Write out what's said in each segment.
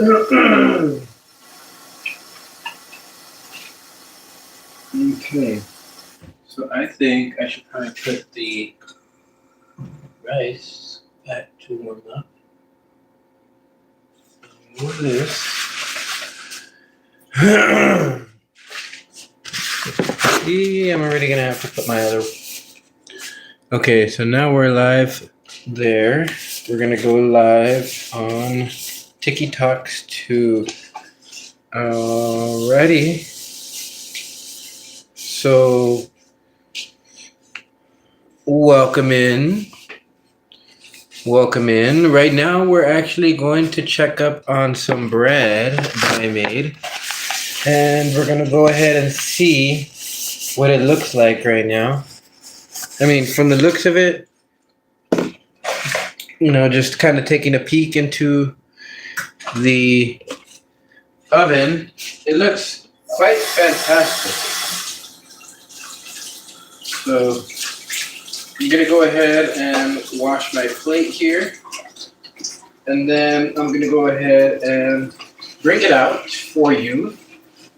Okay, so I think I should probably put the rice back to warm up. More of this. I'm already gonna have to put my other. Okay, so now we're live there. We're gonna go live on Tiki Talks 2. Alrighty. So, welcome in. Welcome in. Right now, we're actually going to check up on some bread that I made. And we're going to go ahead and see what it looks like right now. I mean, from the looks of it, just kind of taking a peek into the oven, it looks quite fantastic. So I'm going to go ahead and wash my plate here. And then I'm going to go ahead and bring it out for you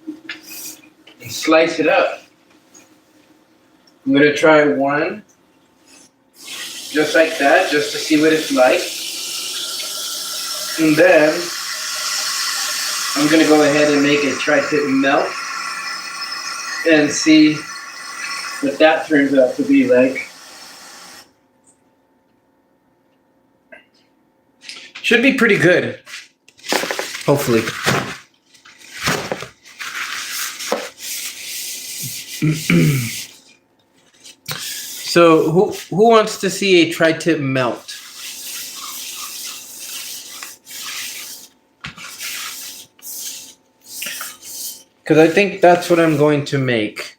and slice it up. I'm going to try one just like that, just to see what it's like. And then I'm going to go ahead and make it tri-tip melt and see what that turns out to be like. Should be pretty good, hopefully. So who wants to see a tri-tip melt? Because I think that's what I'm going to make.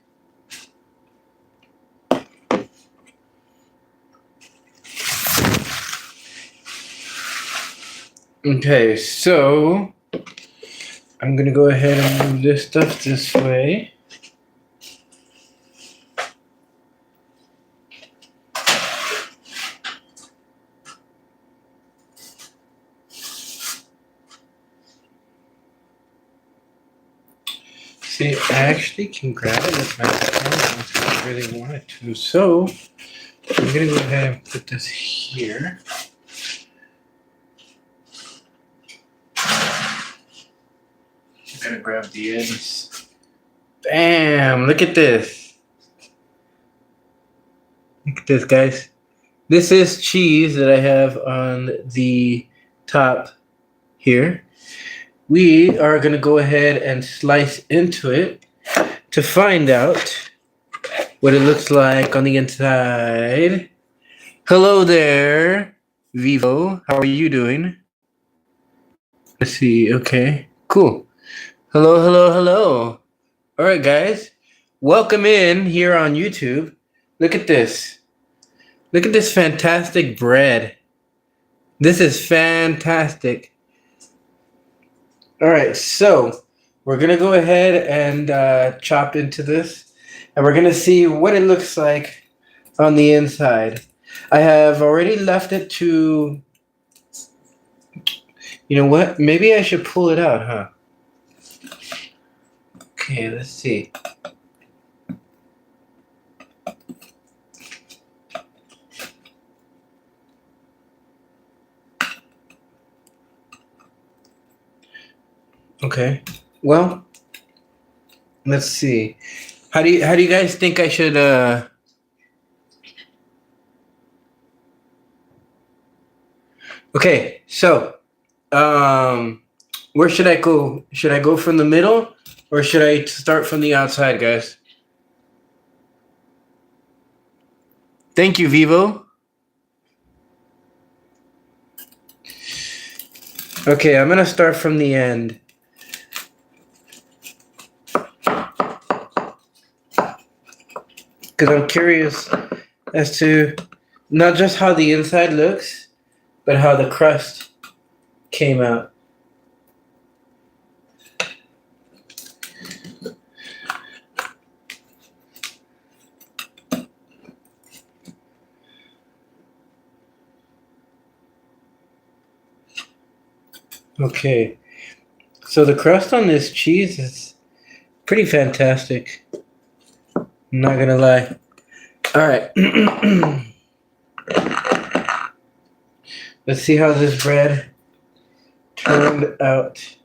Okay, so I'm going to go ahead and move this stuff this way. See, I actually can grab it with my phone if I really wanted to. So I'm going to go ahead and put this here. I'm going to grab the ends. Bam! Look at this. Look at this, guys. This is cheese that I have on the top here. We are going to go ahead and slice into it to find out what it looks like on the inside. Hello there, Vivo. How are you doing? Let's see. Okay, cool. Hello, hello, hello. All right, guys. Welcome in here on YouTube. Look at this. Look at this fantastic bread. This is fantastic. All right, so we're going to go ahead and chop into this, and we're going to see what it looks like on the inside. I have already left it to, you know what? Maybe I should pull it out, huh? Okay, let's see. Okay. Well, let's see. How do you guys think I should Okay, so where should I go? Should I go from the middle or should I start from the outside, guys? Thank you, Vivo. Okay, I'm going to start from the end. Because I'm curious as to not just how the inside looks, but how the crust came out. Okay, So the crust on this cheese is pretty fantastic. I'm not gonna lie. All right. Let's see how this bread turned out.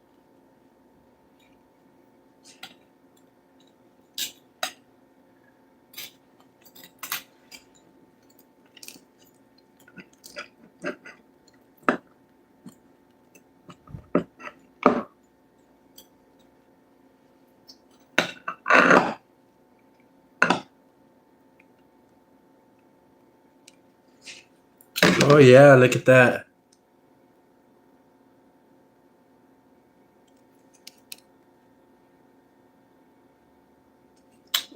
Oh yeah, look at that.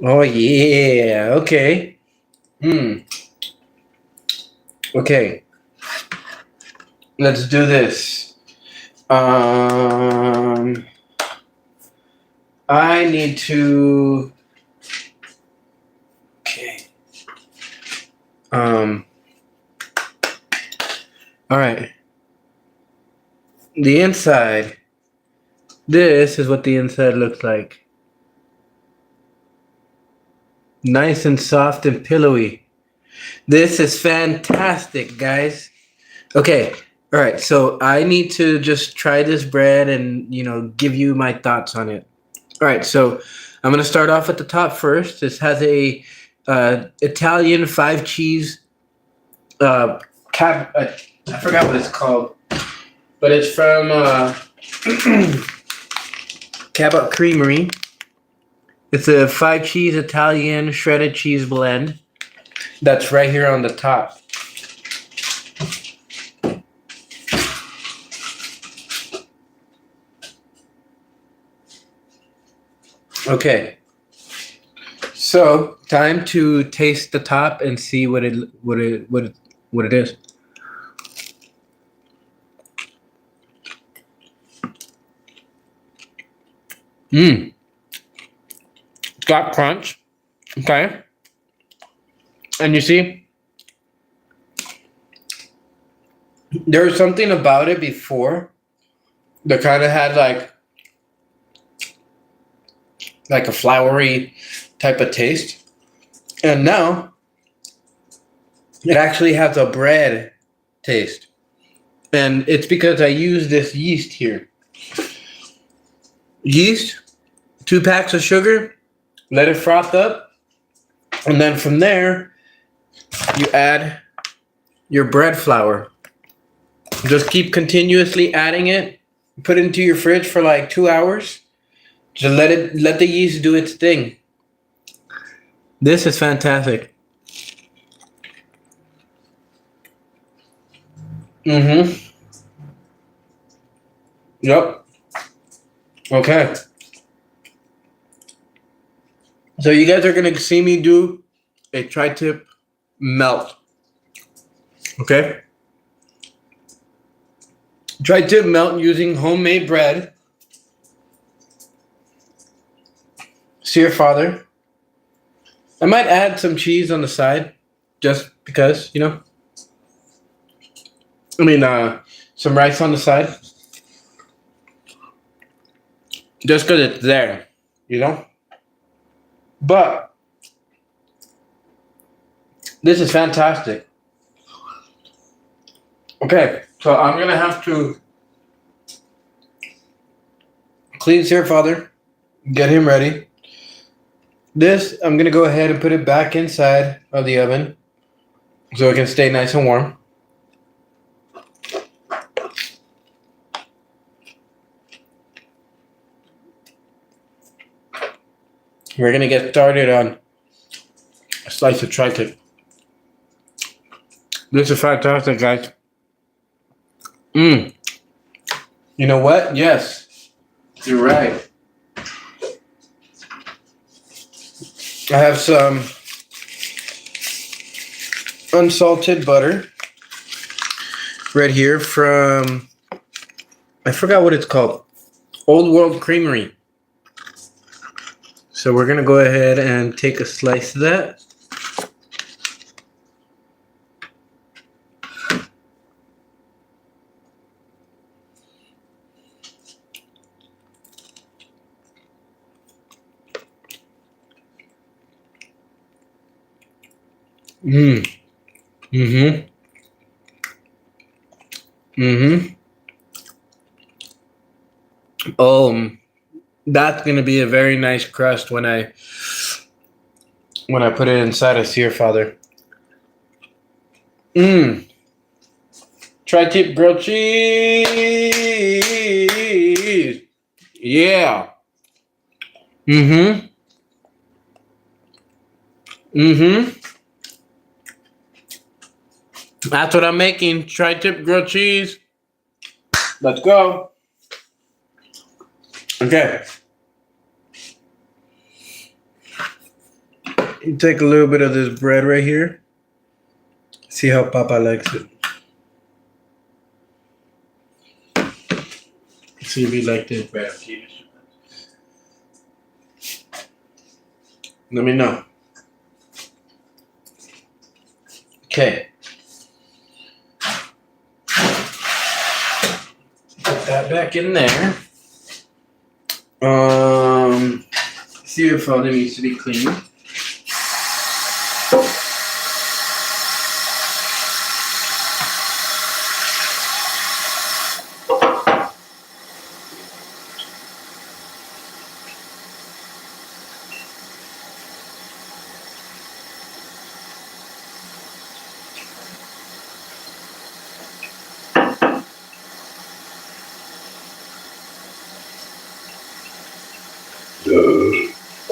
Oh yeah. Okay. Okay. Let's do this. I need to. Okay. All right. The inside. This is what the inside looks like. Nice and soft and pillowy. This is fantastic, guys. Okay. All right. So I need to just try this bread and, give you my thoughts on it. All right. So I'm going to start off at the top first. This has a Italian 5 cheese I forgot what it's called, but it's from Cabot Creamery. It's a 5 cheese Italian shredded cheese blend that's right here on the top. Okay, so time to taste the top and see what it is. It's got crunch. Okay, and you see, there was something about it before that kind of had like a floury type of taste, and now it actually has a bread taste, and it's because I use this yeast here. Yeast, 2 packs of sugar, let it froth up, and then from there you add your bread flour. Just keep continuously adding it. Put it into your fridge for like 2 hours. Just let the yeast do its thing. This is fantastic. Yep. Okay. So you guys are gonna see me do a tri-tip melt. Okay. Tri-tip melt using homemade bread. Sear father. I might add some cheese on the side, just because, some rice on the side, just because it's there, But this is fantastic. Okay, so I'm gonna have to clean Sear father, get him ready. This, I'm gonna go ahead and put it back inside of the oven so it can stay nice and warm. We're gonna get started on a slice of tri-tip. This is fantastic, guys. You know what? Yes, you're right. I have some unsalted butter right here from, I forgot what it's called, Old World Creamery. So we're gonna go ahead and take a slice of that. Mm. Mm-hmm. Mm-hmm. That's gonna be a very nice crust when I put it inside a sear father. Mmm. Tri-tip grilled cheese. Yeah. Mm-hmm. Mm-hmm. That's what I'm making. Tri-tip grilled cheese. Let's go. Okay. You take a little bit of this bread right here. See how Papa likes it. See if you like this bread. Let me know. Okay. Put that back in there. See if all needs to be clean.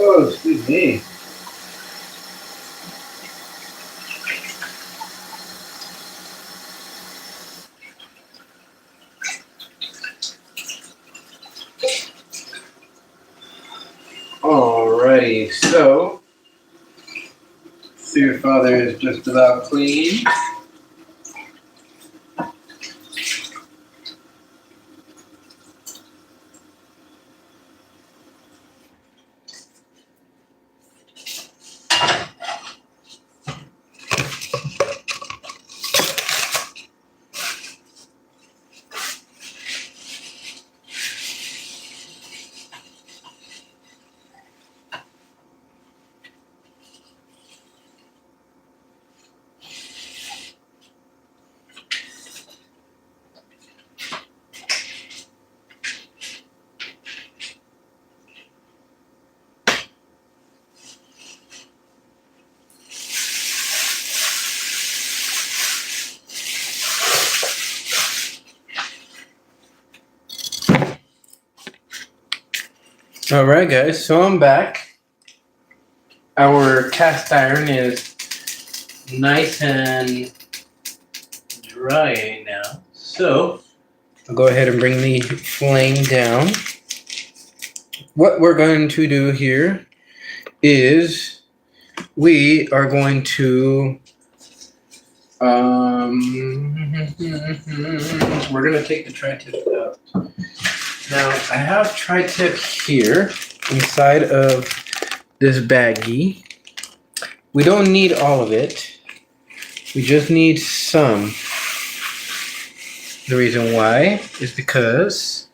Oh, excuse me. Alrighty, so your father is just about clean. Alright, guys, so I'm back. Our cast iron is nice and dry now. So I'll go ahead and bring the flame down. What we're going to do here is we are going to we're going to take the tri-tip out. Now I have tri-tip here inside of this baggie. We don't need all of it. We just need some. The reason why is because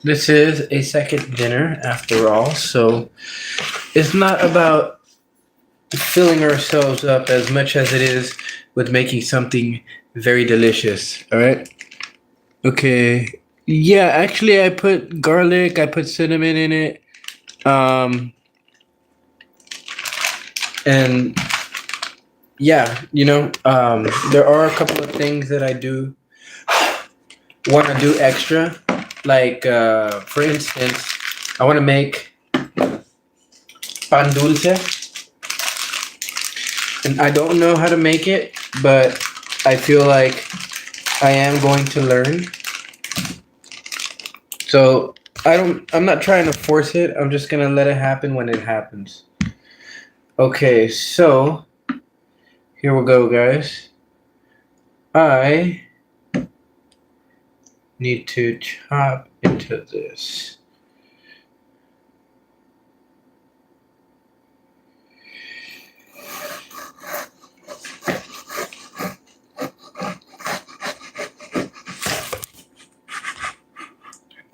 this is a second dinner after all, so it's not about filling ourselves up as much as it is with making something very delicious. All right. Okay. Yeah, actually, I put garlic. I put cinnamon in it. And yeah, there are a couple of things that I do want to do extra. Like, for instance, I want to make pan dulce. And I don't know how to make it, but I feel like I am going to learn. So I'm not trying to force it. I'm just gonna let it happen when it happens. Okay, so here we go, guys. I need to chop into this.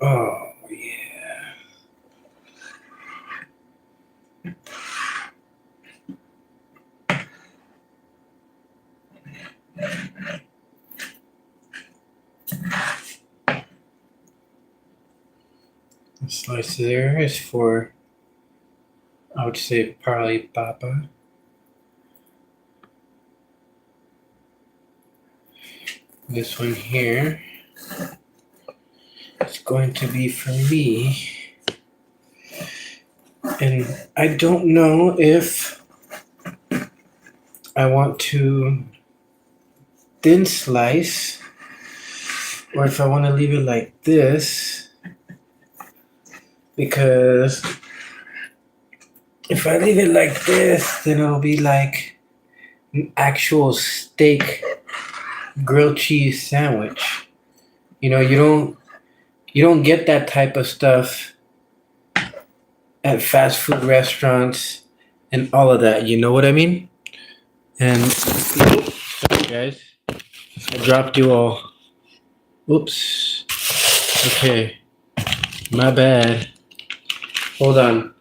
Oh, yeah. The slice there is for, I would say, probably Papa. This one here is going to be for me. And I don't know if I want to thin slice or if I want to leave it like this, because if I leave it like this, then it'll be like an actual steak grilled cheese sandwich. You know, you don't get that type of stuff at fast food restaurants and all of that. You know what I mean? And sorry guys, I dropped you all. Oops. Okay, my bad. Hold on.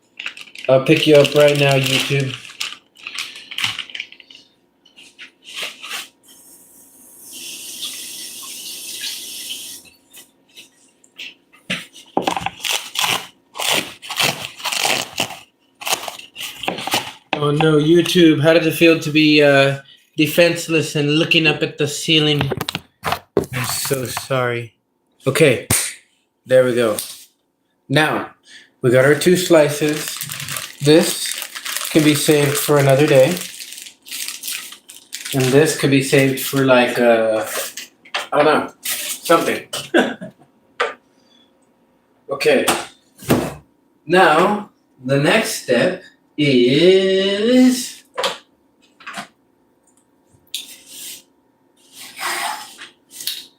I'll pick you up right now, YouTube. Oh no, YouTube, how does it feel to be defenseless and looking up at the ceiling? I'm so sorry. Okay, there we go. Now, we got our 2 slices. This can be saved for another day. And this could be saved for like, I don't know, something. Okay. Now, the next step is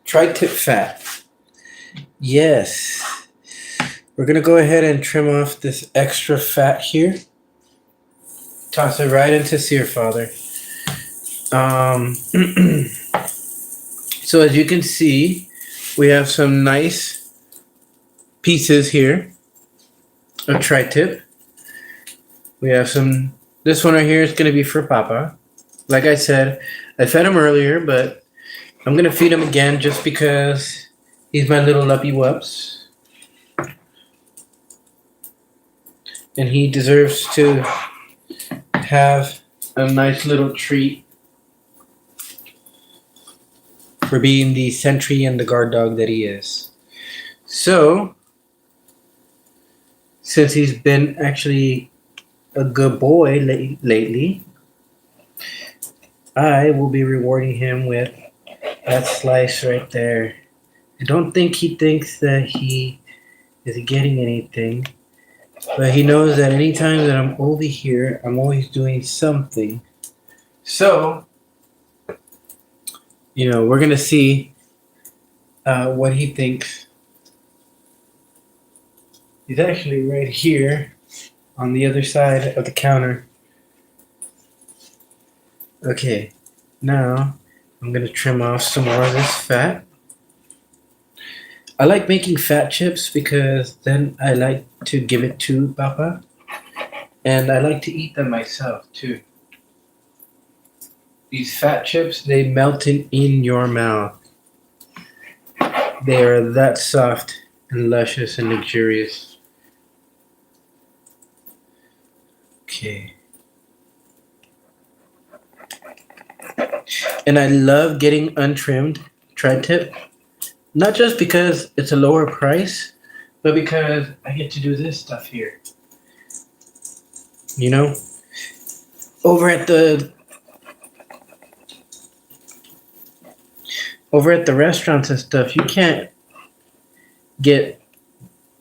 tri-tip fat. Yes. We're going to go ahead and trim off this extra fat here. Toss it right into Sear Father. So as you can see, we have some nice pieces here of tri-tip. We have some, this one right here is going to be for Papa. Like I said, I fed him earlier, but I'm going to feed him again just because he's my little luppy whups. And he deserves to have a nice little treat for being the sentry and the guard dog that he is. So, since he's been actually a good boy lately, I will be rewarding him with that slice right there. I don't think he thinks that he is getting anything, but he knows that anytime that I'm over here, I'm always doing something. So, you know, we're gonna see what he thinks. He's actually right here on the other side of the counter. Okay, now I'm gonna trim off some more of this fat. I like making fat chips because then I like to give it to Papa, and I like to eat them myself too. These fat chips, they melt in your mouth. They are that soft and luscious and luxurious. Okay. And I love getting untrimmed tri-tip. Not just because it's a lower price, but because I get to do this stuff here. You know? Over at the restaurants and stuff, you can't get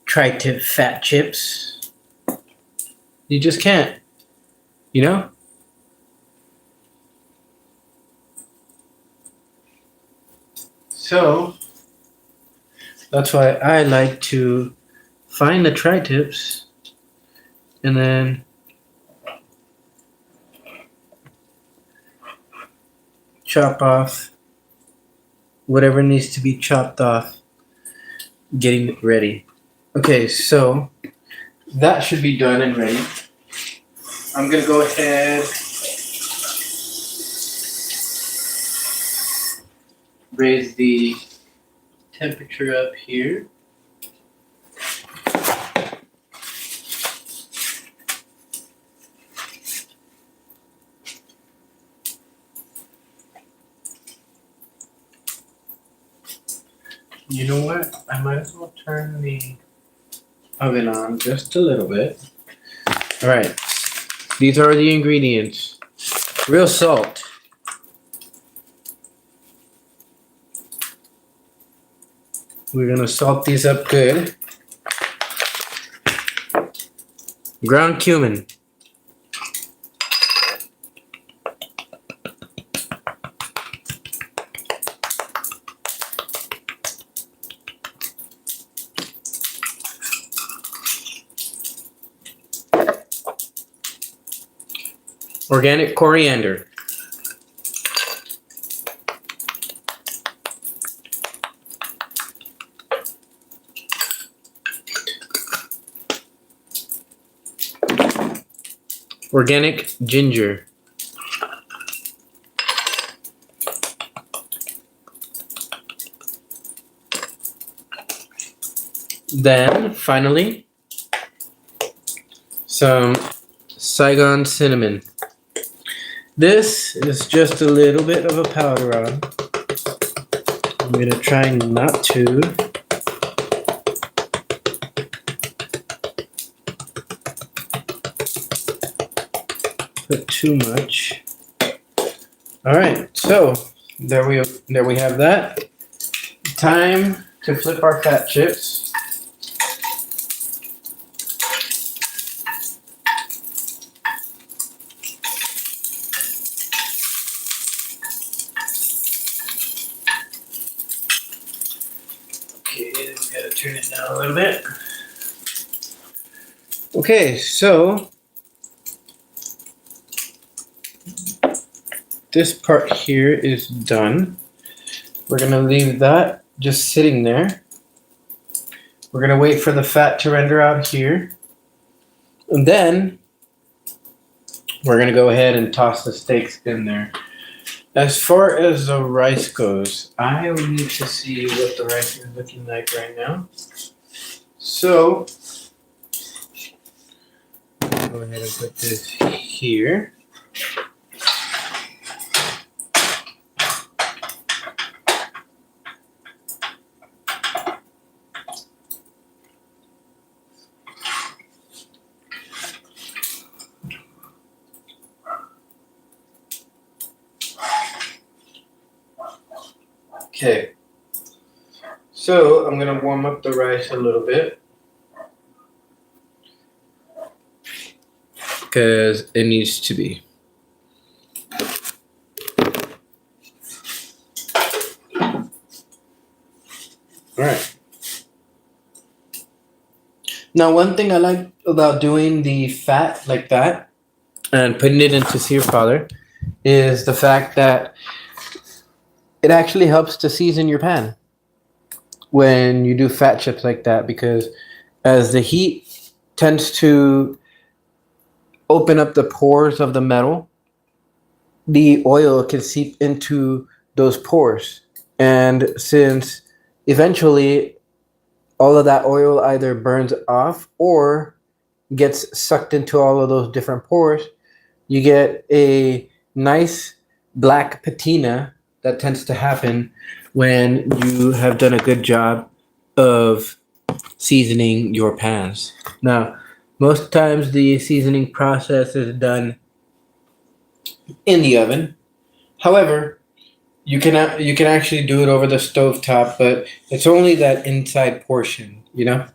tri-tip fat chips. You just can't. You know? So, that's why I like to find the tri-tips and then chop off whatever needs to be chopped off, getting it ready. Okay, so that should be done and ready. I'm gonna go ahead, raise the temperature up here. You know what? I might as well turn the oven on just a little bit. All right. These are the ingredients. Real salt. We're gonna salt these up good. Ground cumin. Organic coriander. Organic ginger. Then, finally, some Saigon cinnamon. This is just a little bit of a powder on. I'm going to try not to. Put too much. All right, so there we have that. Time to flip our fat chips. Okay, we gotta turn it down a little bit. Okay, so this part here is done. We're gonna leave that just sitting there. We're gonna wait for the fat to render out here. And then we're gonna go ahead and toss the steaks in there. As far as the rice goes, I need to see what the rice is looking like right now. So, go ahead and put this here. Okay, so I'm gonna warm up the rice a little bit because it needs to be. All right. Now, one thing I like about doing the fat like that and putting it into sear fodder is the fact that it actually helps to season your pan when you do fat chips like that, because as the heat tends to open up the pores of the metal, the oil can seep into those pores. And since eventually all of that oil either burns off or gets sucked into all of those different pores, you get a nice black patina that tends to happen when you have done a good job of seasoning your pans. Now, most times the seasoning process is done in the oven. However, you can actually do it over the stove top, but it's only that inside portion, you know?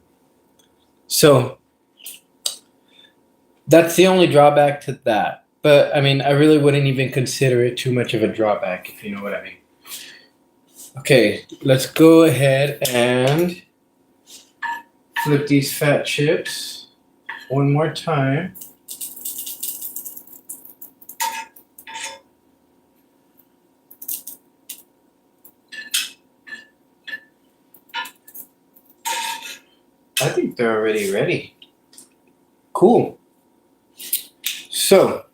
So that's the only drawback to that. But I mean, I really wouldn't even consider it too much of a drawback, if you know what I mean. Okay, let's go ahead and flip these fat chips one more time. I think they're already ready. Cool. So,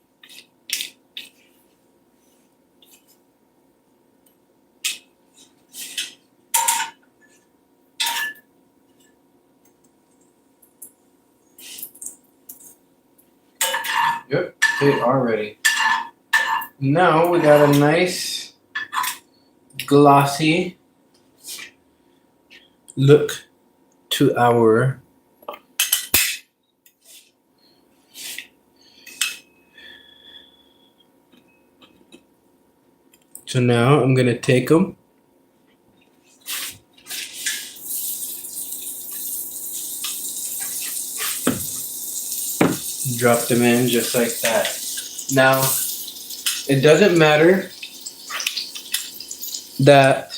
yep, they are ready. Now we got a nice glossy look to our so now I'm gonna take them. Drop them in just like that. Now, it doesn't matter that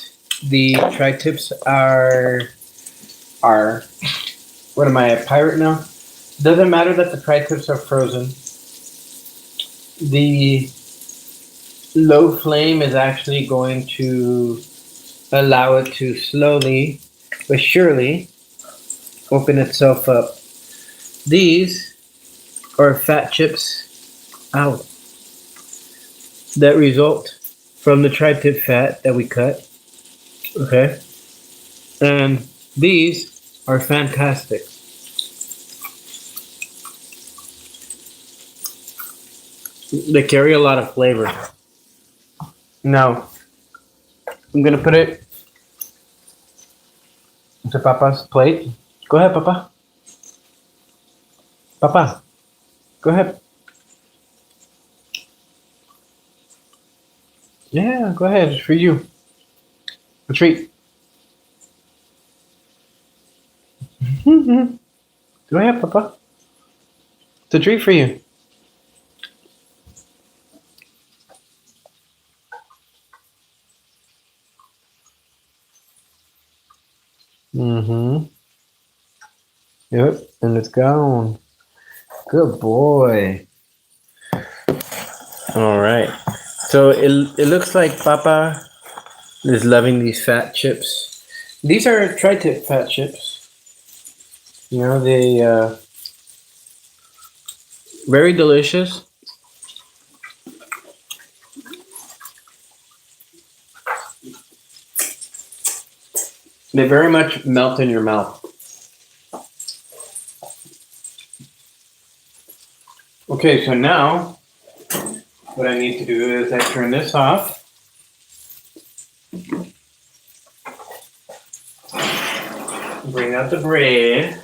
the tri-tips are what am I, a pirate now? Doesn't matter that the tri-tips are frozen. The low flame is actually going to allow it to slowly but surely open itself up. These are fat chips out that result from the tri-tip fat that we cut. Okay, and these are fantastic. They carry a lot of flavor. Now, I'm gonna put it into Papa's plate. Go ahead, Papa. Papa, go ahead. Yeah, go ahead. It's for you. A treat. Go ahead, Papa. It's a treat for you. Mm-hmm. Yep, and it's gone. Good boy. All right. So it looks like Papa is loving these fat chips. These are tri-tip fat chips. You know, they very delicious. They very much melt in your mouth. Okay, so now what I need to do is I turn this off. Bring out the bread.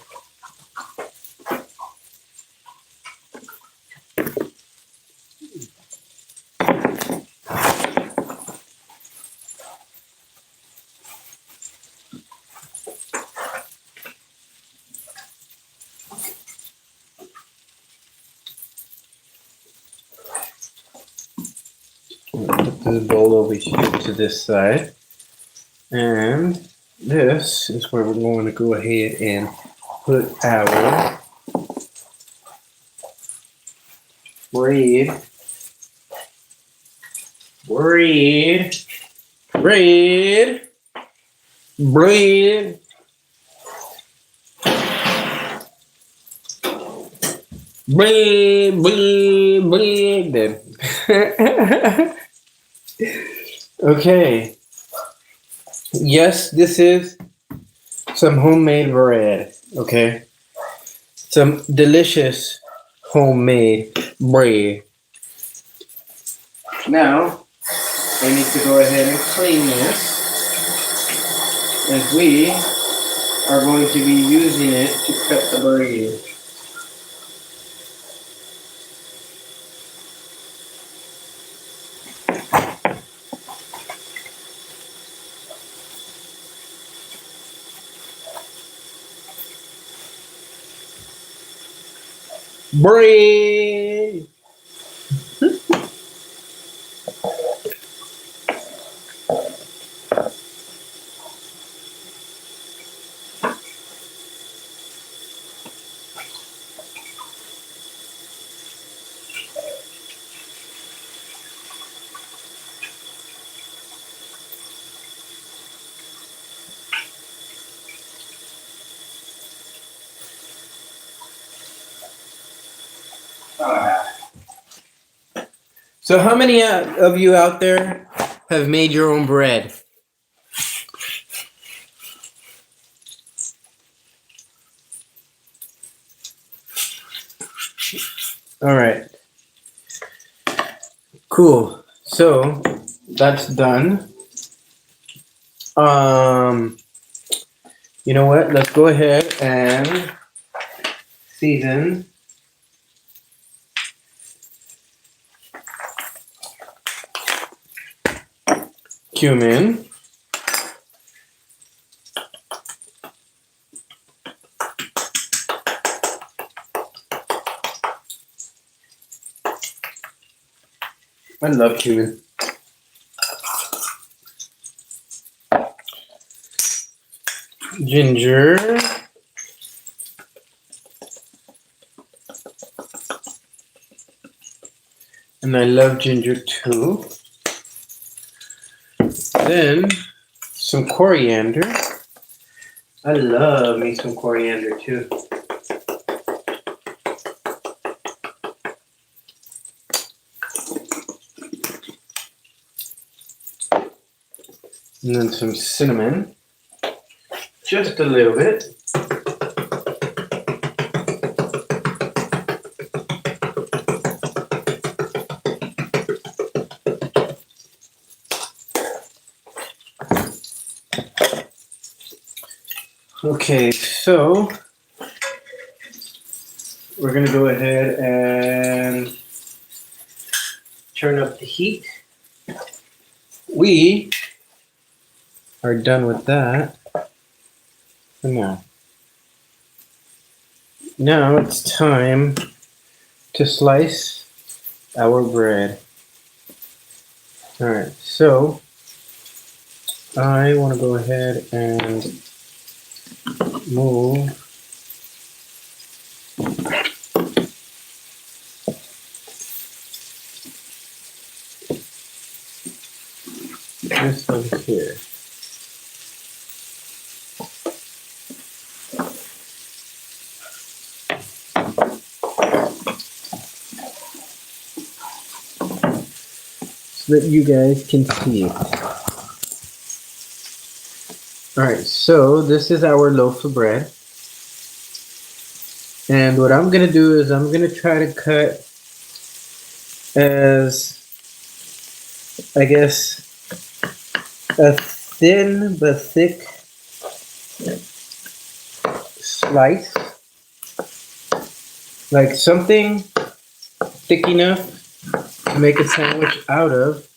Put this bowl over here to this side. And this is where we're going to go ahead and put our bread, bread, bread, bread, bread, bread, bread. Then. Okay. Yes, this is some homemade bread. Okay. Some delicious homemade bread. Now, I need to go ahead and clean this, as we are going to be using it to cut the bread. Bread! So how many of you out there have made your own bread? All right. Cool. So that's done. You know what? Let's go ahead and season cumin. I love cumin. Ginger. And I love ginger too. Then some coriander. I love me some coriander too. And then some cinnamon. Just a little bit. Okay, so we're gonna go ahead and turn up the heat. We are done with that for now. Now it's time to slice our bread. All right, so I want to go ahead and move this over here. So that you guys can see it. All right, so this is our loaf of bread. And what I'm gonna do is I'm gonna try to cut as, I guess, a thin but thick slice. Like something thick enough to make a sandwich out of,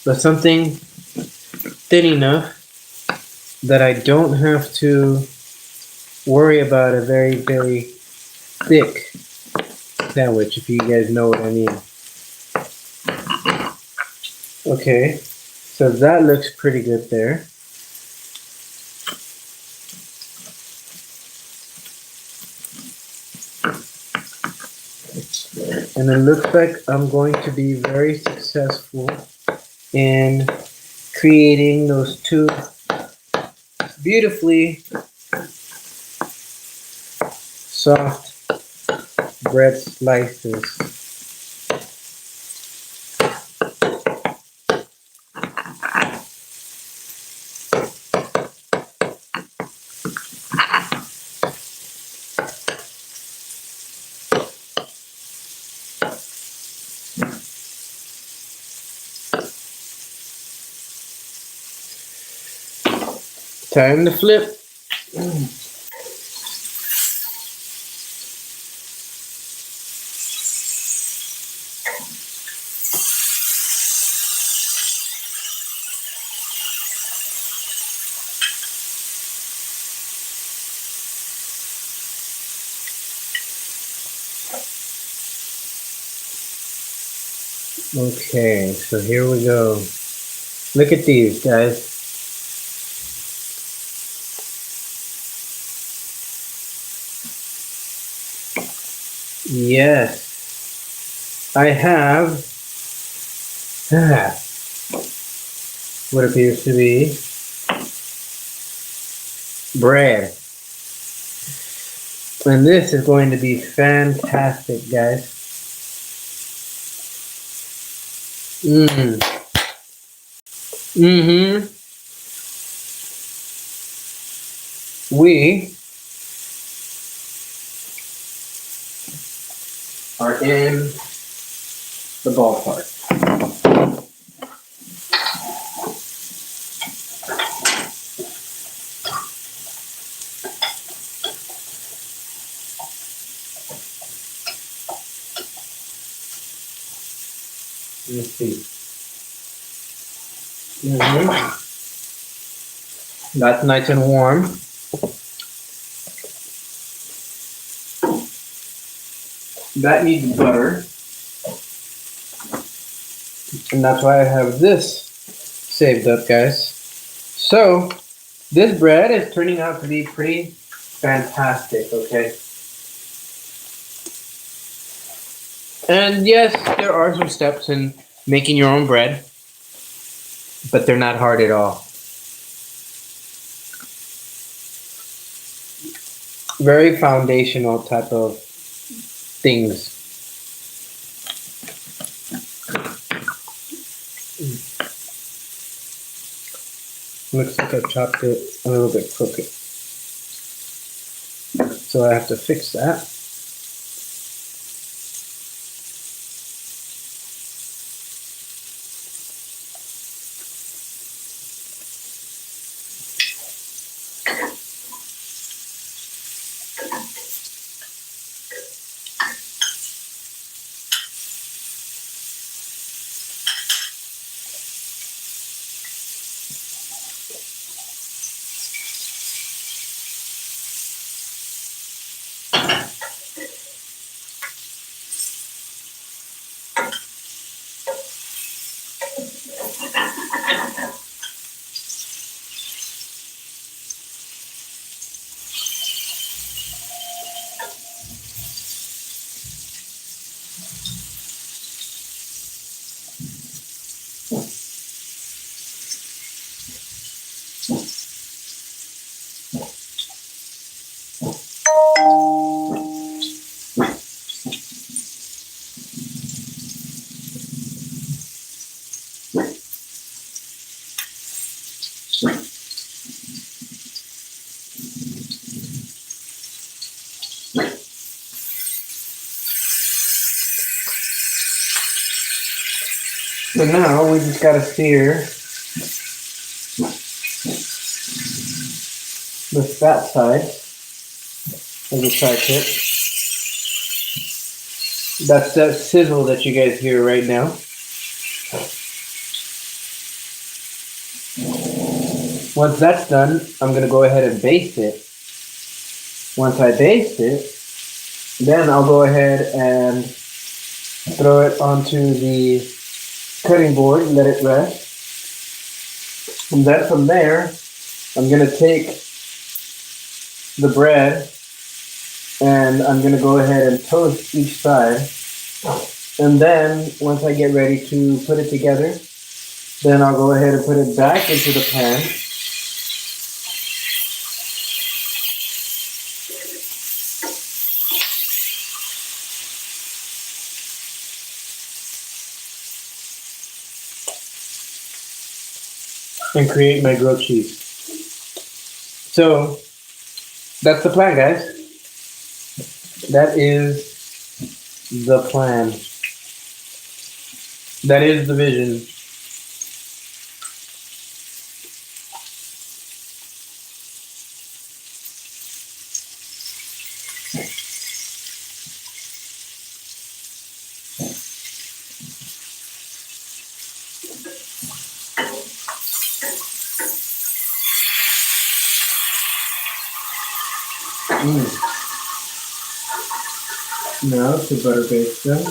but something thin enough that I don't have to worry about a very, very thick sandwich, if you guys know what I mean. Okay, so that looks pretty good there. And it looks like I'm going to be very successful in creating those two beautifully soft bread slices. Time to flip. Okay, so here we go. Look at these, guys. Yes, I have what appears to be bread. And this is going to be fantastic, guys. We are in the ballpark. Let's see. Mm-hmm. That's nice and warm. That needs butter. And that's why I have this saved up, guys. So, this bread is turning out to be pretty fantastic, okay? And yes, there are some steps in making your own bread, but they're not hard at all. Very foundational type of things. Looks like I chopped it a little bit crooked. So I have to fix that. So now we just gotta sear the fat side of the tri-tip. That's that sizzle that you guys hear right now. Once that's done, I'm gonna go ahead and baste it. Once I baste it, then I'll go ahead and throw it onto the cutting board and let it rest. And then from there, I'm gonna take the bread and I'm gonna go ahead and toast each side. And then once I get ready to put it together, then I'll go ahead and put it back into the pan. And create my grilled cheese. So that's the plan, guys. That is the plan. That is the vision. Now to butter baste them.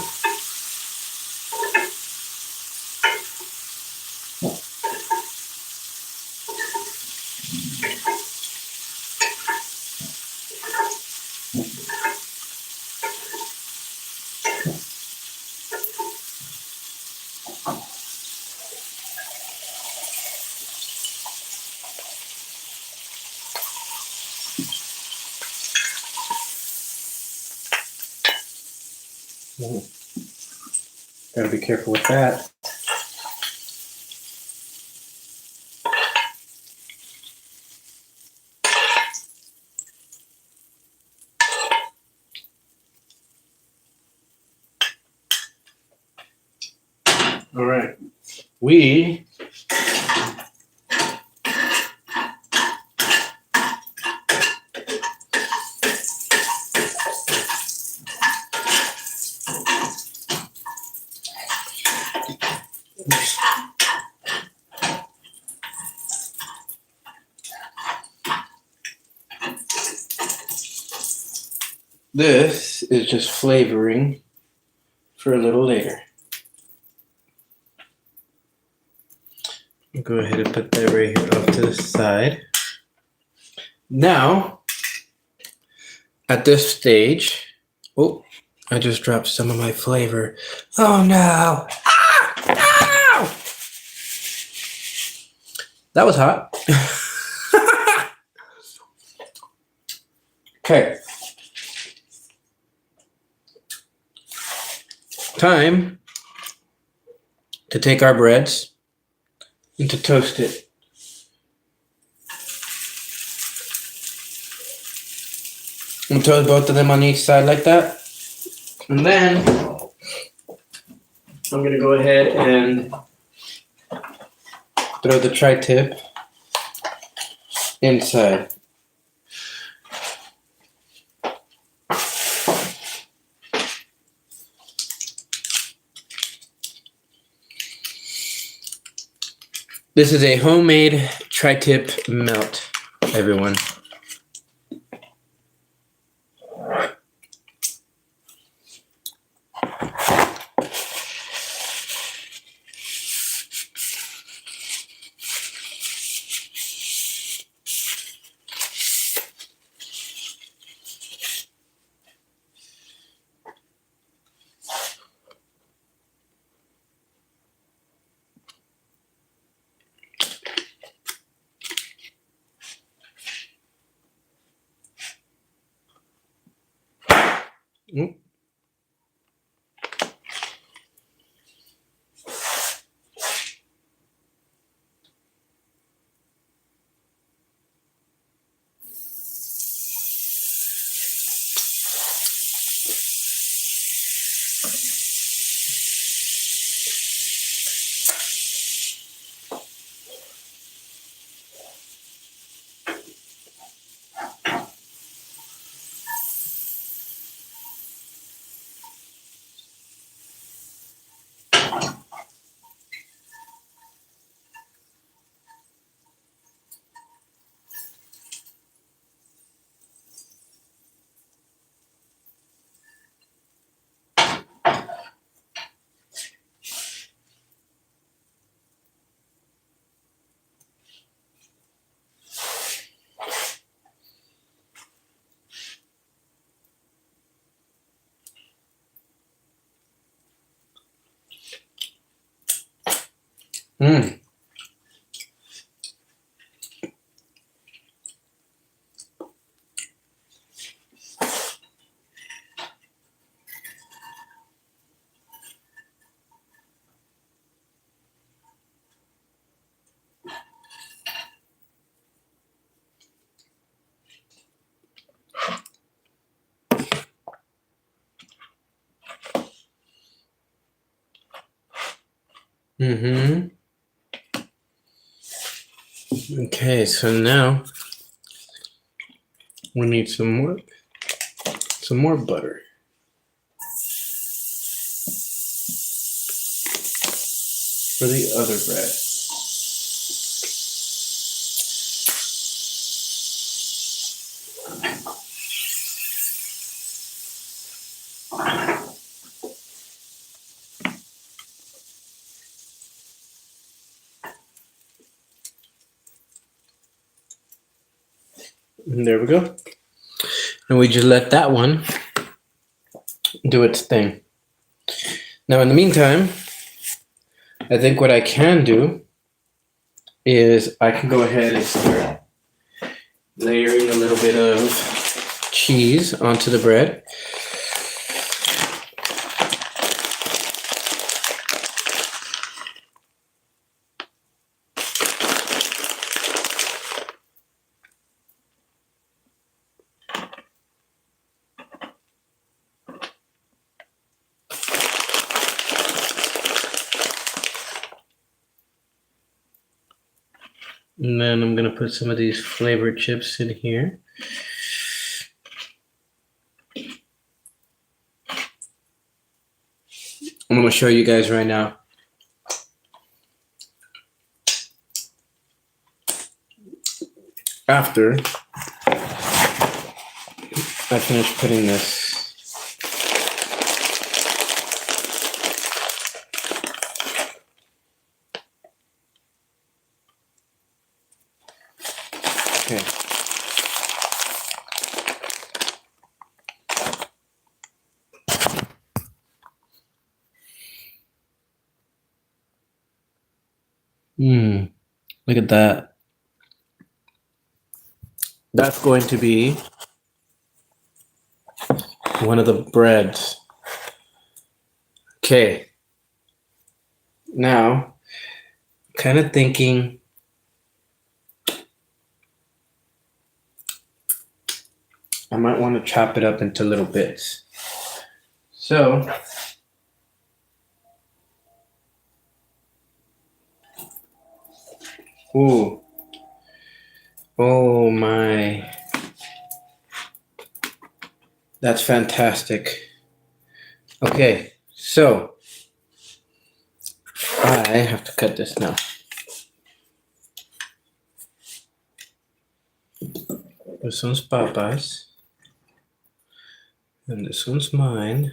Gotta be careful with that. All right. We This is just flavoring for a little later. I'll go ahead and put that right here off to the side. Now, at this stage, oh, I just dropped some of my flavor. Oh no! Ah! Ow! That was hot. Okay. Time to take our breads and to toast it. I'm gonna toast both of them on each side like that. And then I'm gonna go ahead and throw the tri-tip inside. This is a homemade tri-tip melt, everyone. Mm. Mm-hmm. Okay, so now we need some more butter. For the other bread. And there we go. And we just let that one do its thing. Now, in the meantime, I think what I can do is I can go ahead and start layering a little bit of cheese onto the bread. And then I'm going to put some of these flavored chips in here. I'm going to show you guys right now. After I finished putting this. Okay. Look at that. That's going to be one of the breads. Okay. Now, kind of thinking I might want to chop it up into little bits. So, ooh. Oh my. That's fantastic. Okay, so I have to cut this now. This one's Papa's. And this one's mine.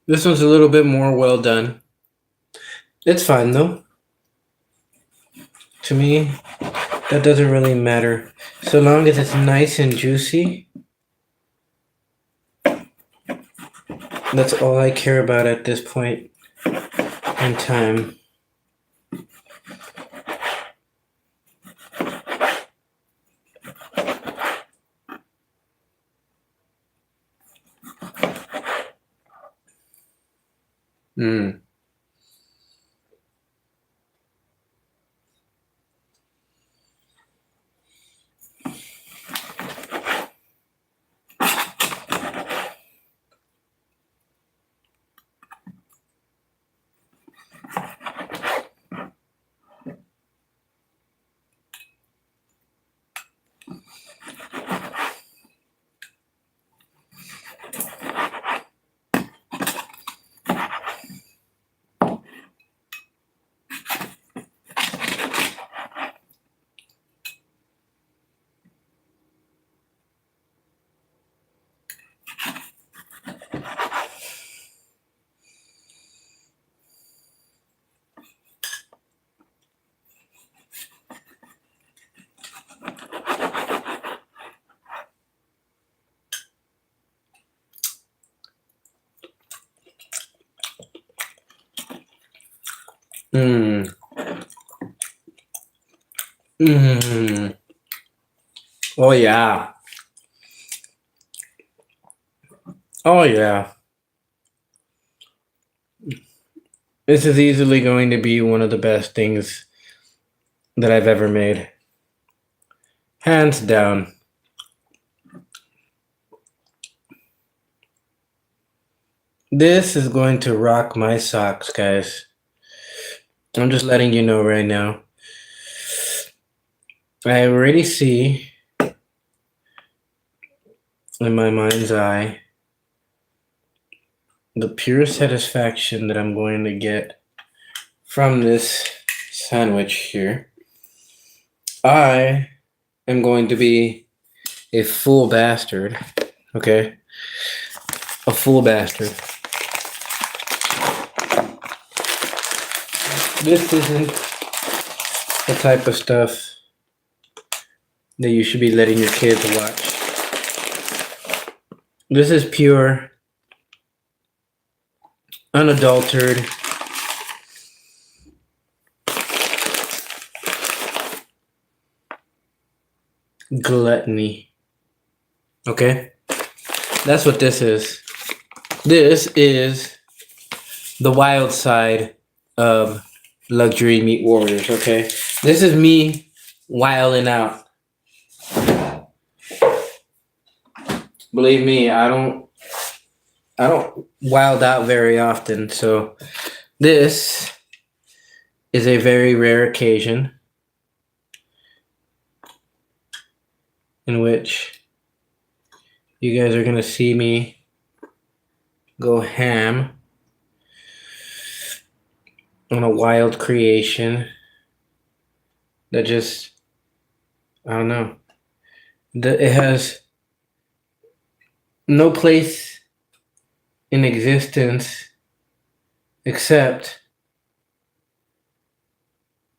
This one's a little bit more well done. It's fine though. To me, that doesn't really matter. So long as it's nice and juicy, that's all I care about at this point in time. Mm. Mm. Mm. Oh yeah. Oh yeah. This is easily going to be one of the best things that I've ever made. Hands down. This is going to rock my socks, guys. I'm just letting you know right now. I already see in my mind's eye the pure satisfaction that I'm going to get from this sandwich here. I am going to be a full bastard, okay? A full bastard. This isn't the type of stuff that you should be letting your kids watch. This is pure, unadulterated, gluttony. Okay? That's what this is. This is the wild side of Luxury Meat Warriors, okay? This is me wilding out. Believe me, I don't wild out very often, so this is a very rare occasion in which you guys are gonna see me go ham on a wild creation that just, I don't know. It has no place in existence except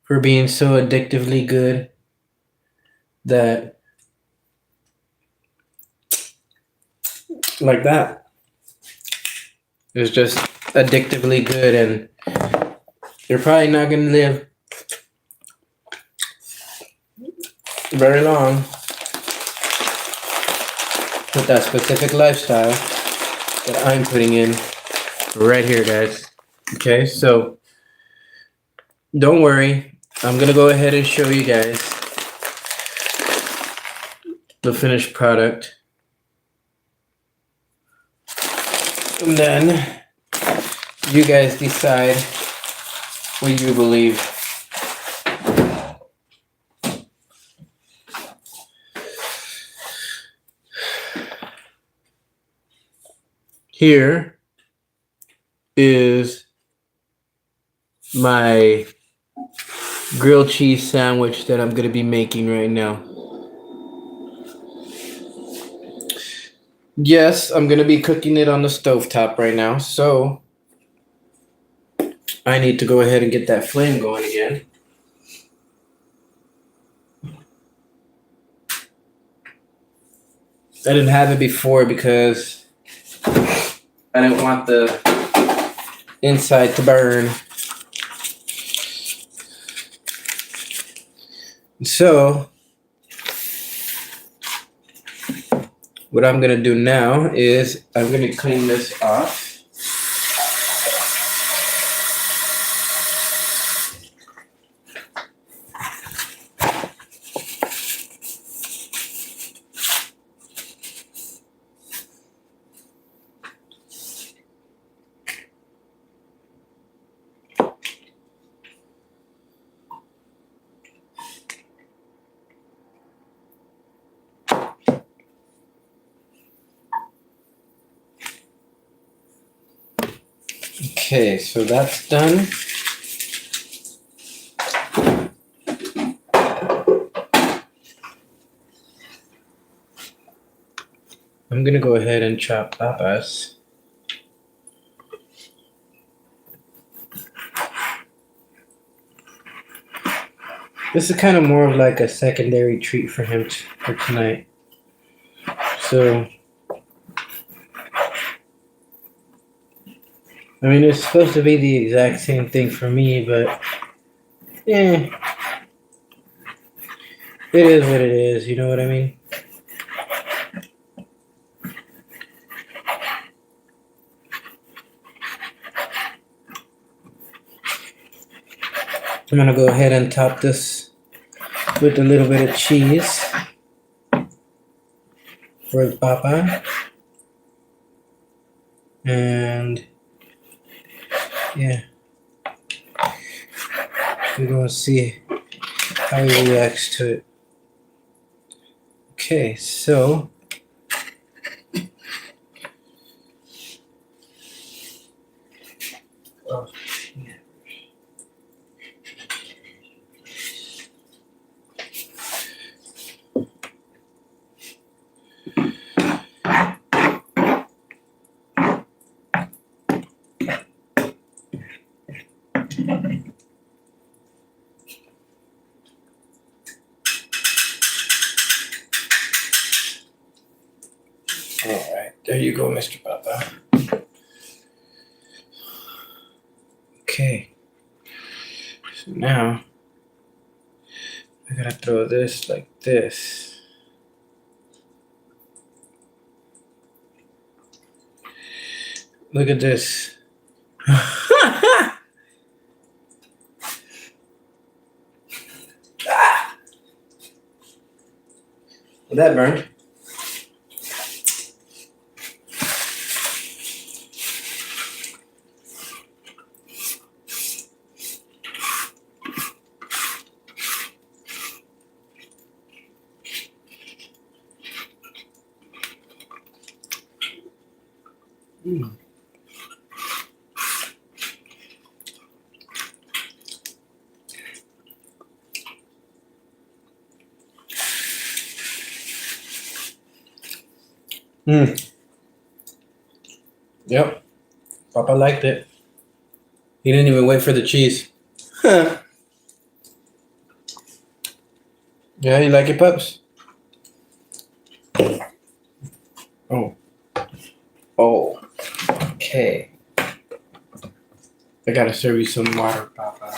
for being so addictively good that, like that, it's just addictively good, and you're probably not gonna live very long with that specific lifestyle that I'm putting in right here, guys. Okay, so don't worry. I'm gonna go ahead and show you guys the finished product. And then you guys decide what you believe. Here is my grilled cheese sandwich that I'm going to be making right now. Yes, I'm going to be cooking it on the stovetop right now, so I need to go ahead and get that flame going again. I didn't have it before because I didn't want the inside to burn. So what I'm gonna do now is I'm gonna clean this off. Okay, so that's done. I'm gonna go ahead and chop papas. This is kind of more of like a secondary treat for him for tonight. So, I mean, it's supposed to be the exact same thing for me, but yeah, it is what it is. You know what I mean? I'm gonna go ahead and top this with a little bit of cheese for the papa. And yeah, we're gonna see how he reacts to it. Okay, so all right, there you go, Mr. Papa. Okay, so now I gotta throw this like this. Look at this. Well, that burned. Mm. Mm. Yep. Papa liked it. He didn't even wait for the cheese. Yeah, you like it, Pups? Oh. Oh. Okay. I gotta serve you some water, Papa.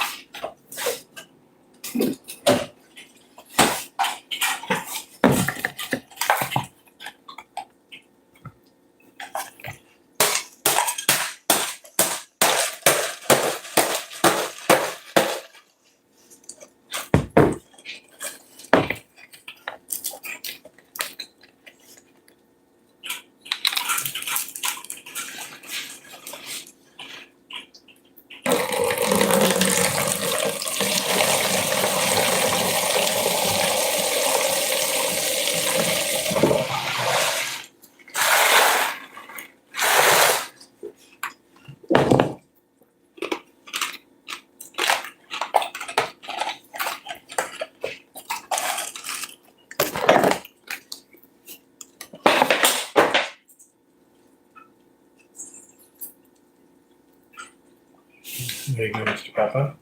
There you go, Mr. Papa.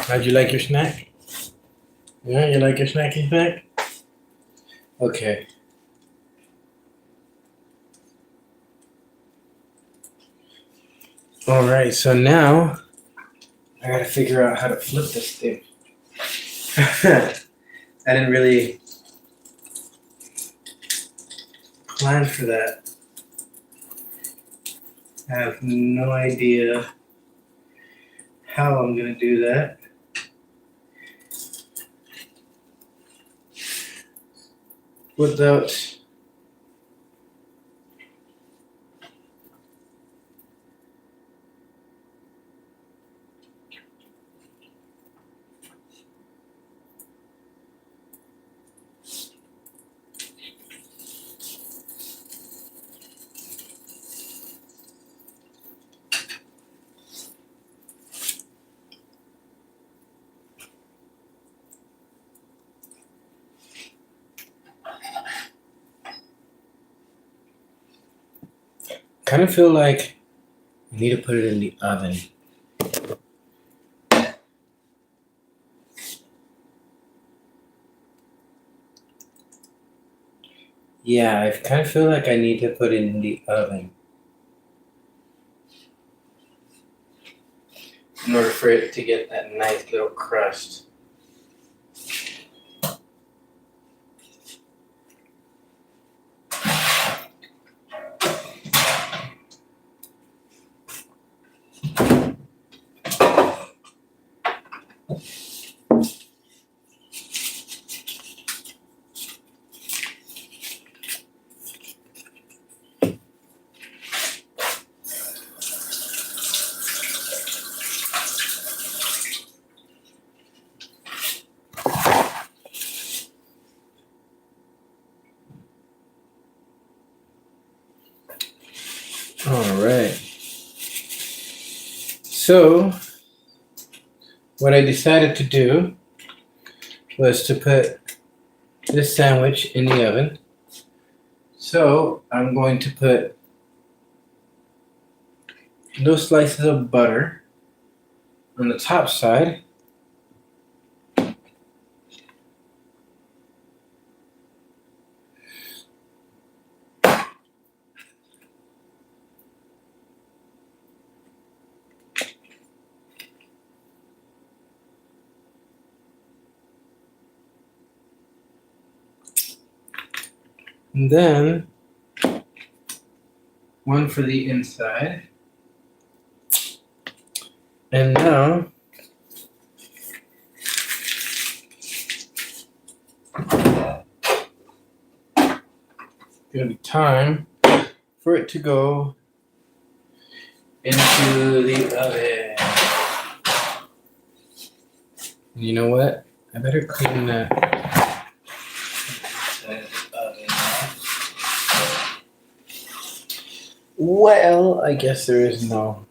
How'd you like your snack? Yeah, you like your snacky snack? Okay. All right, so now I gotta figure out how to flip this thing. I didn't really plan for that. I have no idea how I'm gonna do that. Without kind of feel like I need to put it in the oven. Yeah, I kind of feel like I need to put it in the oven in order for it to get that nice little crust. All right. So, what I decided to do was to put this sandwich in the oven. So, I'm going to put those slices of butter on the top side. And then one for the inside. And now gonna be time for it to go into the oven. You know what? I better clean that oven. Well, I guess there is no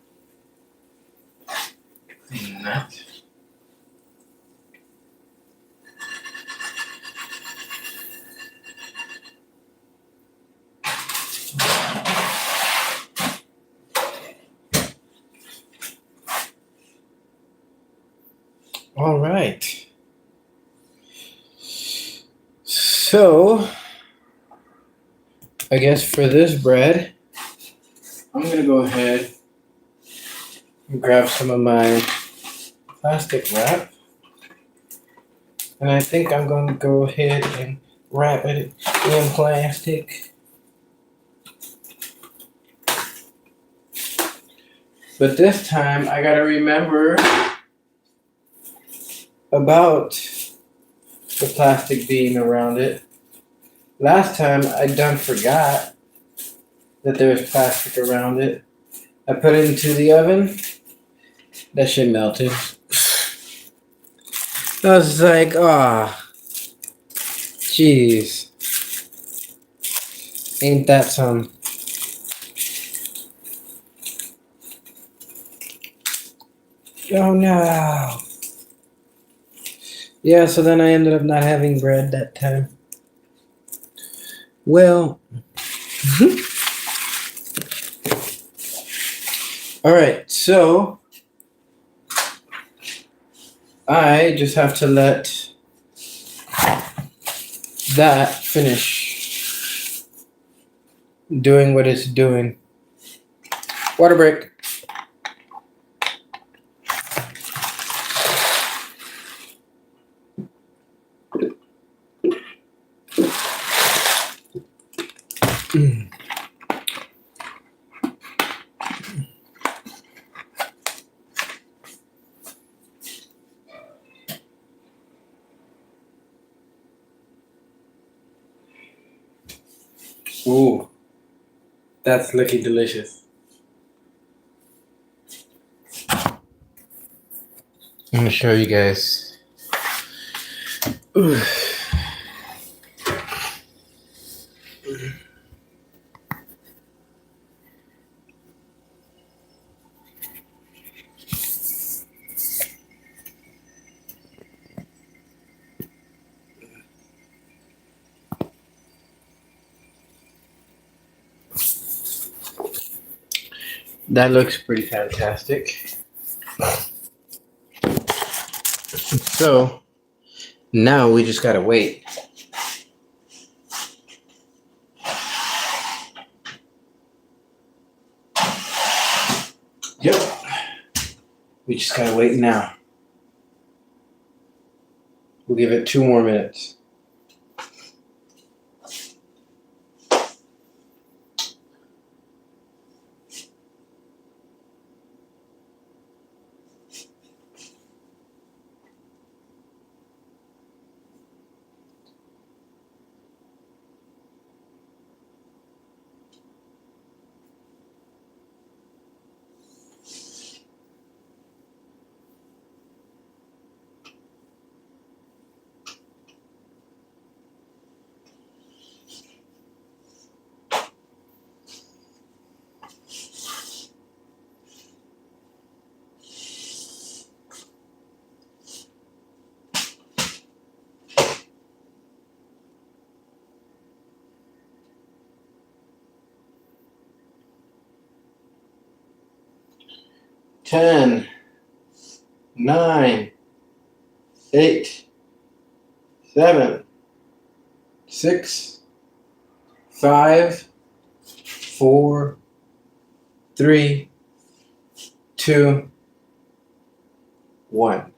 cleaning that. All right. So, I guess for this bread, I'm going to go ahead and grab some of my plastic wrap. And I think I'm going to go ahead and wrap it in plastic. But this time, I got to remember about the plastic being around it. Last time I done forgot that there was plastic around it. I put it into the oven. That shit melted. I was like, jeez. Ain't that some? Oh no. Yeah, so then I ended up not having bread that time. Well, all right, so I just have to let that finish doing what it's doing. Water break. Ooh, that's looking delicious. I'm gonna show you guys. Ooh. That looks pretty fantastic. So now we just gotta wait. Yep. We just gotta wait now. We'll give it 2 more minutes. Ten, 9, 8, 7, 6, 5, 4, 3, 2, 1.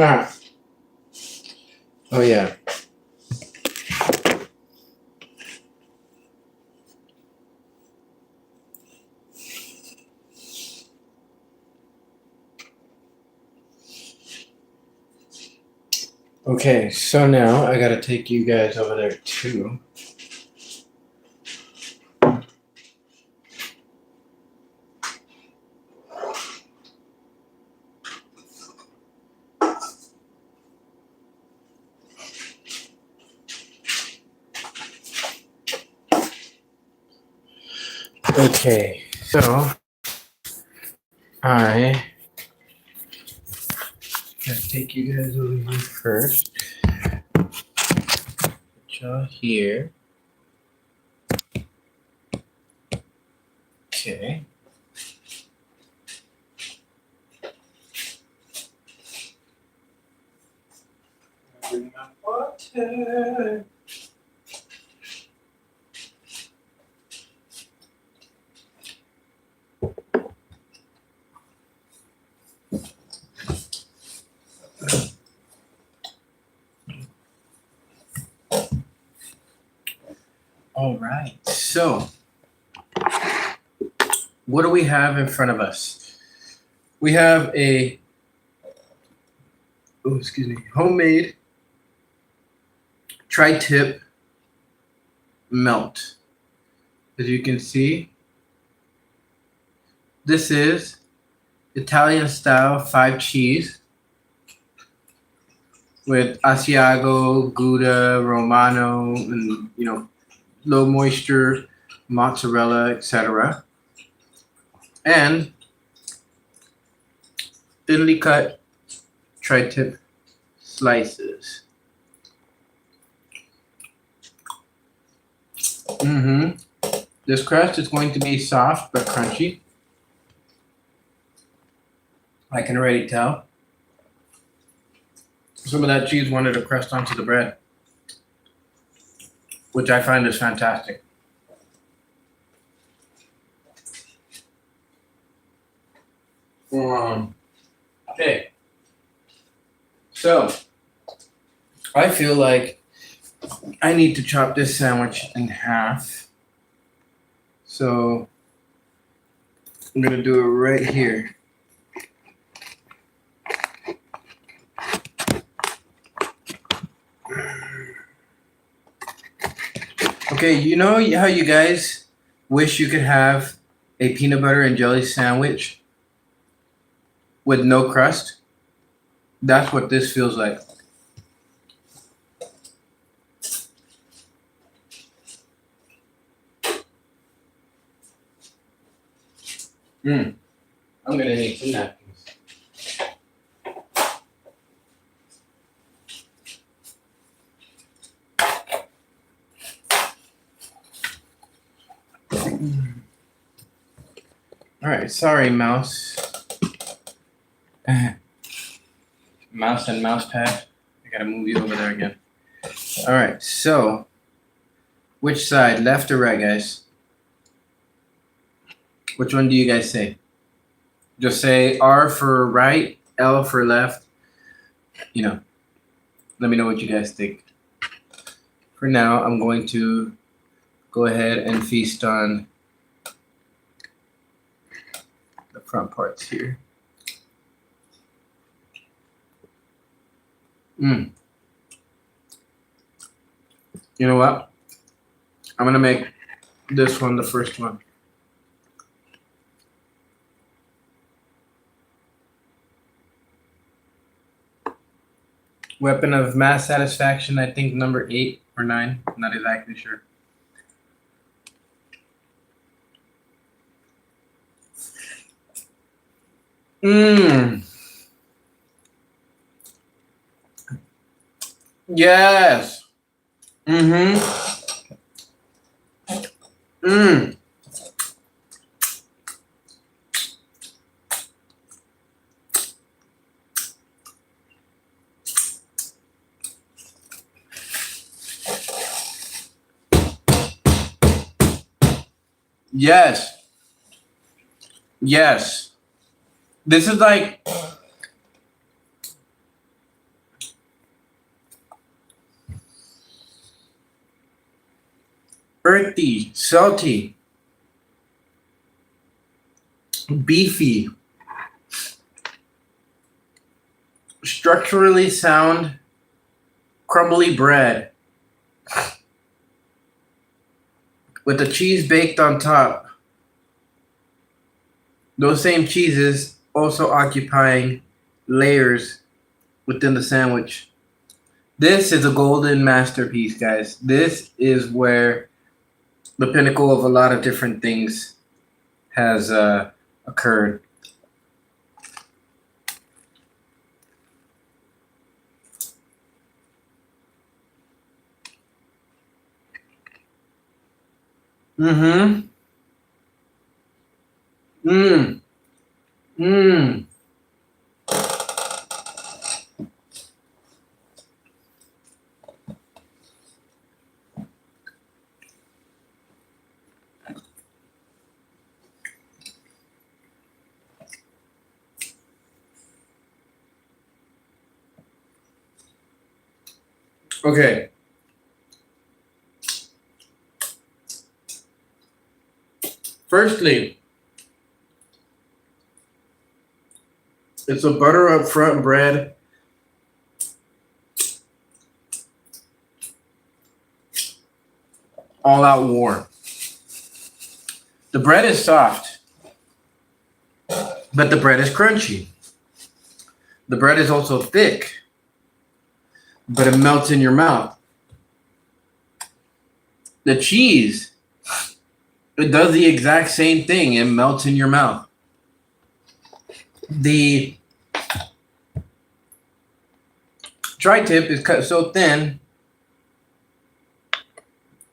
Ah. Oh yeah. Okay, so now I gotta take you guys over there too. Okay, so I gotta take you guys over here first. Put y'all here. Okay. Bring my water. All right, so what do we have in front of us? We have a, homemade tri-tip melt. As you can see, this is Italian style 5 cheese with Asiago, Gouda, Romano, and low moisture mozzarella, etc. And thinly cut tri-tip slices. This crust is going to be soft but crunchy. I can already tell. Some of that cheese wanted to crust onto the bread, which I find is fantastic. Okay. So, I feel like I need to chop this sandwich in half. So, I'm going to do it right here. Okay, you know how you guys wish you could have a peanut butter and jelly sandwich with no crust? That's what this feels like. I'm gonna need some napkins. All right, sorry, mouse. Mouse and mouse pad. I gotta move you over there again. All right, so which side, left or right, guys? Which one do you guys say? Just say R for right, L for left. Let me know what you guys think. For now, I'm going to go ahead and feast on the front parts here. You know what? I'm gonna make this one the first one. Weapon of mass satisfaction, I think number 8 or 9. I'm not exactly sure. Yes. Yes. Yes. This is like earthy, salty, beefy, structurally sound, crumbly bread with the cheese baked on top. Those same cheeses also occupying layers within the sandwich. This is a golden masterpiece, guys. This is where the pinnacle of a lot of different things has occurred. Mm-hmm. Mmm. Mmm. Okay. Firstly, it's a butter up front bread. All out war. The bread is soft, but the bread is crunchy. The bread is also thick, but it melts in your mouth. The cheese, it does the exact same thing. It melts in your mouth. The tri-tip is cut so thin,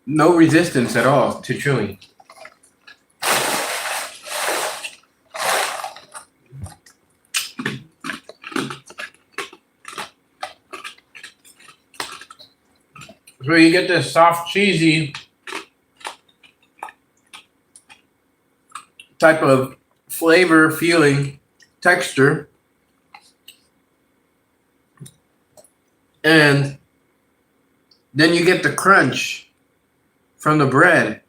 no resistance at all to chewing. So you get this soft, cheesy type of flavor, feeling, texture. And then you get the crunch from the bread.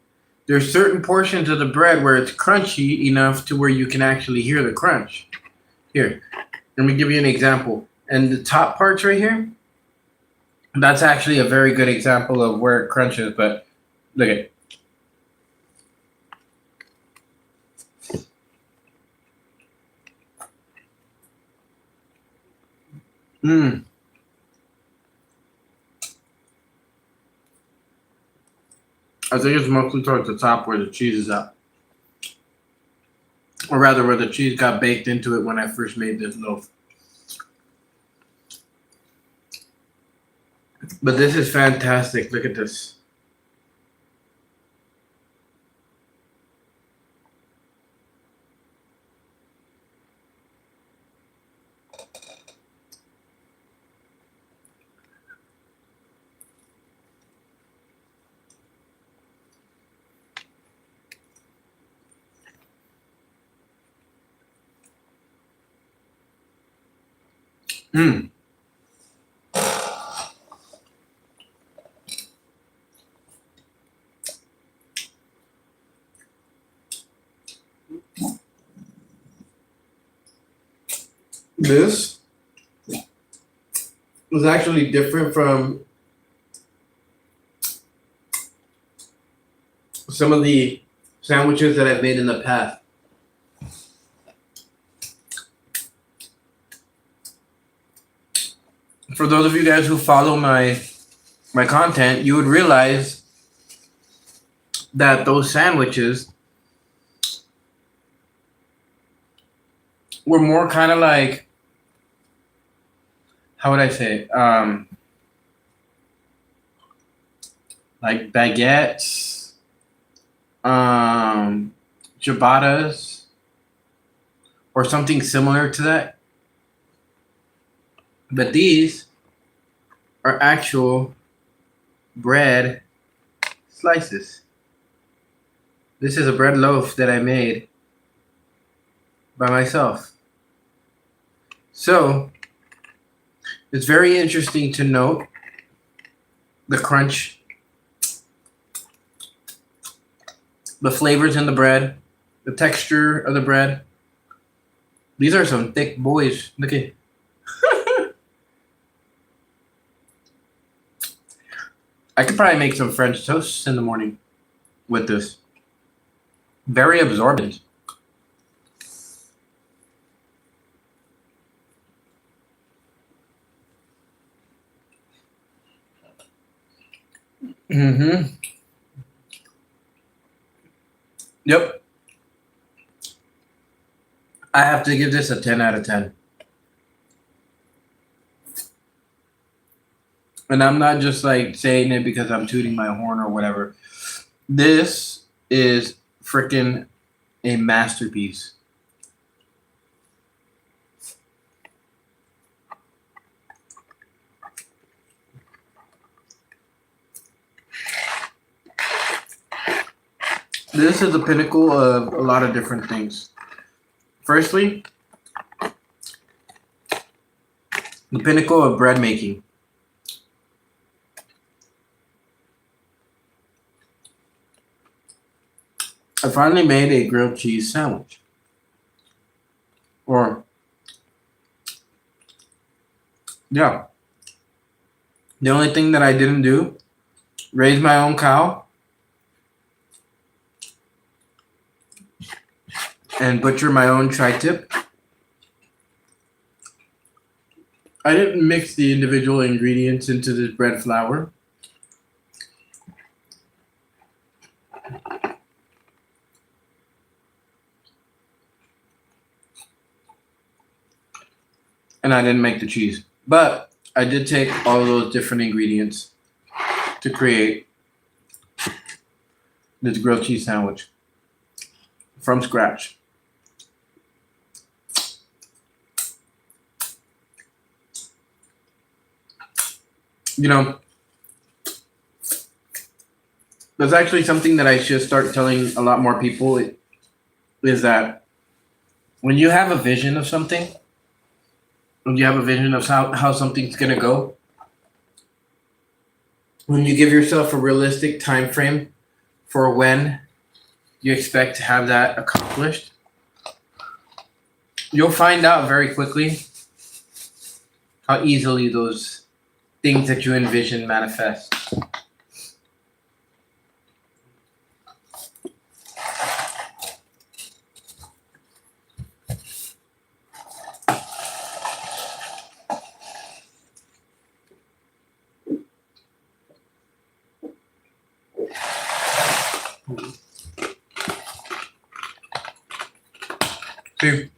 There's certain portions of the bread where it's crunchy enough to where you can actually hear the crunch. Here, let me give you an example. And the top parts right here, that's actually a very good example of where it crunches, but look at it. Mmm. I think it's mostly towards the top where the cheese is at. Or rather, where the cheese got baked into it when I first made this loaf. But this is fantastic. Look at this. Mmm. This is actually different from some of the sandwiches that I've made in the past. For those of you guys who follow my content, you would realize that those sandwiches were more kind of like, how would I say, like baguettes, ciabattas, or something similar to that. But these are actual bread slices. This is a bread loaf that I made by myself. So it's very interesting to note the crunch the flavors in the bread, the texture of the bread. These are some thick boys. Look at. I could probably make some French toasts in the morning with this. Very absorbent. Mm-hmm. Yep. I have to give this a 10 out of 10. And I'm not just like saying it because I'm tooting my horn or whatever. This is freaking a masterpiece. This is the pinnacle of a lot of different things. Firstly, the pinnacle of bread making. I finally made a grilled cheese sandwich. Or, yeah. The only thing that I didn't do, raise my own cow and butcher my own tri-tip. I didn't mix the individual ingredients into the bread flour. And I didn't make the cheese. But I did take all of those different ingredients to create this grilled cheese sandwich from scratch. You know, there's actually something that I should start telling a lot more people is that when you have a vision of something, when you have a vision of how something's going to go, when you give yourself a realistic time frame for when you expect to have that accomplished, you'll find out very quickly how easily those things that you envision manifest. See,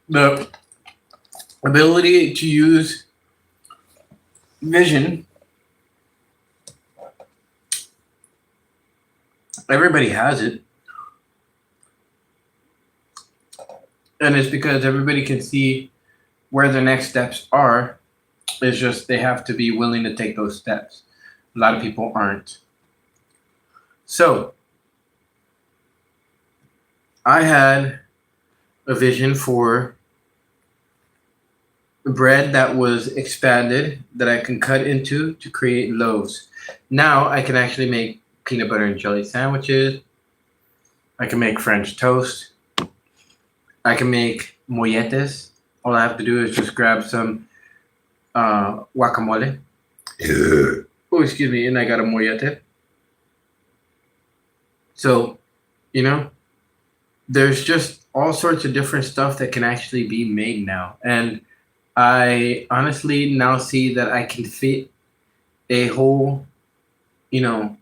the ability to use vision, everybody has it. And it's because everybody can see where the next steps are. It's just they have to be willing to take those steps. A lot of people aren't. So, I had a vision for bread that was expanded that I can cut into to create loaves. Now I can actually make peanut butter and jelly sandwiches. I can make French toast. I can make molletes. All I have to do is just grab some guacamole. Oh, excuse me, and I got a mollete. So, you know, there's just all sorts of different stuff that can actually be made now. And I honestly now see that I can fit a whole, you know,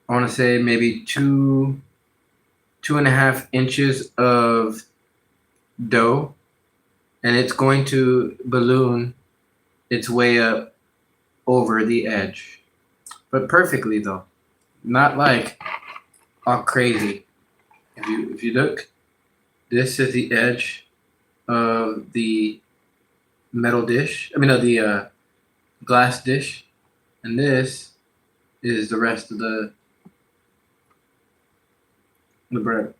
I want to say maybe 2.5 inches of dough, and it's going to balloon its way up over the edge. But perfectly though. Not like all crazy. If you look, this is the edge of the metal dish. I mean, of the glass dish, and this is the rest of the bread.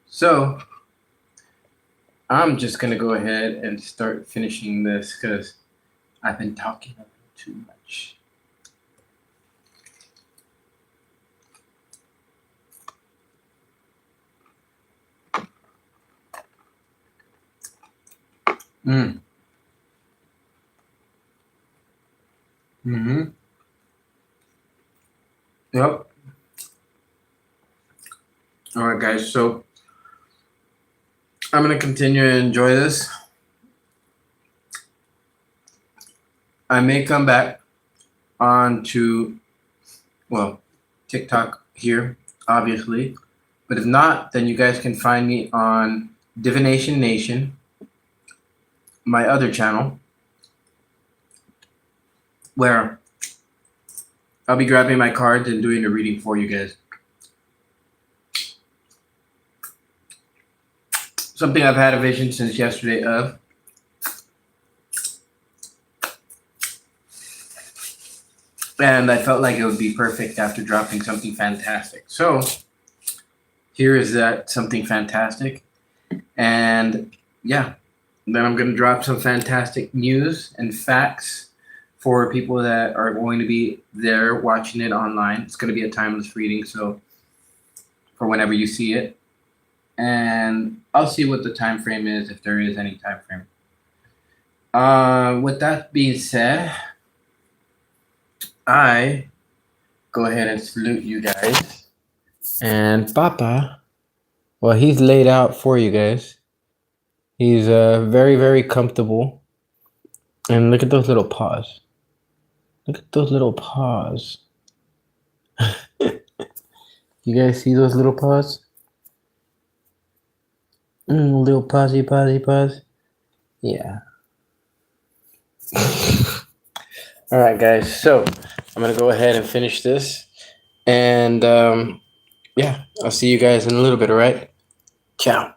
So I'm just gonna go ahead and start finishing this because I've been talking a little too much. Mm. Mm-hmm. Yep. All right, guys. So I'm gonna continue to enjoy this. I may come back on to, well, TikTok here, obviously. But if not, then you guys can find me on Divination Nation, my other channel, where I'll be grabbing my cards and doing a reading for you guys. Something I've had a vision since yesterday of. And I felt like it would be perfect after dropping something fantastic. So here is that something fantastic. And yeah, then I'm going to drop some fantastic news and facts for people that are going to be there watching it online. It's going to be a timeless reading, so for whenever you see it. And I'll see what the time frame is, if there is any time frame. With that being said, I go ahead and salute you guys. And Papa, well, he's laid out for you guys. He's very, very comfortable. And look at those little paws. Look at those little paws. You guys see those little paws? Little paws. Yeah. All right, guys. So I'm going to go ahead and finish this. And yeah, I'll see you guys in a little bit, all right? Ciao.